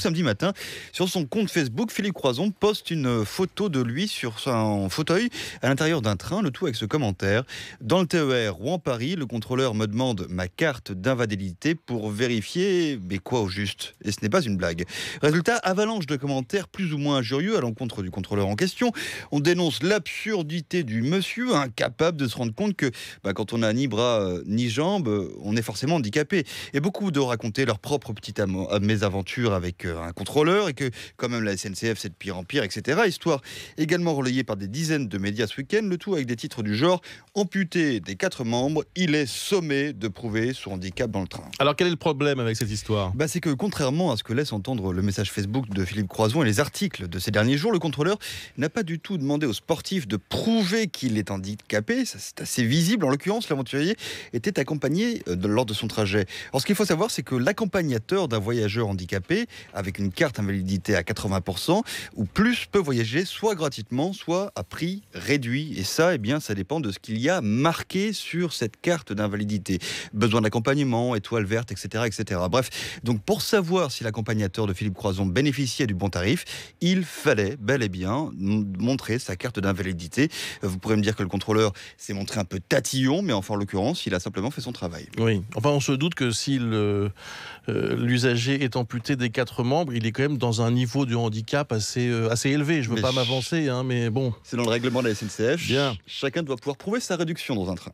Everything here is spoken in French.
samedi matin, sur son compte Facebook, Philippe Croison poste une photo de lui sur son fauteuil à l'intérieur d'un train, le tout avec ce commentaire. Dans le TER Rouen-Paris, le contrôleur me demande ma carte d'invalidité pour vérifier, mais quoi au juste? Et ce n'est pas une blague. Résultat, avalanche de commentaires plus ou moins injurieux à l'encontre du contrôleur en question. On dénonce l'absurdité du monsieur, incapable de se rendre compte que quand on n'a ni bras ni jambes, on est forcément handicapé. Et beaucoup de raconter leur propre petite mésaventure avec un contrôleur et que quand même la SNCF c'est de pire en pire, etc. Histoire également relayée par des dizaines de médias ce week-end, le tout avec des titres du genre amputé des 4 membres, il est sommé de prouver son handicap dans le train. Alors quel est le problème avec cette histoire ? C'est que contrairement à ce que laisse entendre le message Facebook de Philippe Croison et les articles de ces derniers jours, le contrôleur n'a pas du tout demandé aux sportifs de prouver qu'il est handicapé. Ça, c'est assez visible. En l'occurrence, l'aventurier était accompagné lors de son trajet. Alors ce qu'il faut savoir, c'est que l'accompagnateur d'un voyageur handicapé avec une carte invalidité à 80% ou plus peut voyager soit gratuitement, soit à prix réduit. Et ça, ça dépend de ce qu'il y a marqué sur cette carte d'invalidité. Besoin d'accompagnement, étoile verte, etc., etc. Bref, donc pour savoir si l'accompagnateur de Philippe Croison bénéficiait du bon tarif, il fallait bel et bien montrer sa carte d'invalidité. Vous pourrez me dire que le contrôleur s'est montré un peu tatillon, mais enfin en l'occurrence, il a simplement fait son travail. Oui, enfin on se doute que si l'usager est amputé des 4 membres, il est quand même dans un niveau de handicap assez élevé. Je ne veux pas m'avancer, mais bon. C'est dans le règlement de la SNCF. Bien. Chacun doit pouvoir prouver sa réduction dans un train.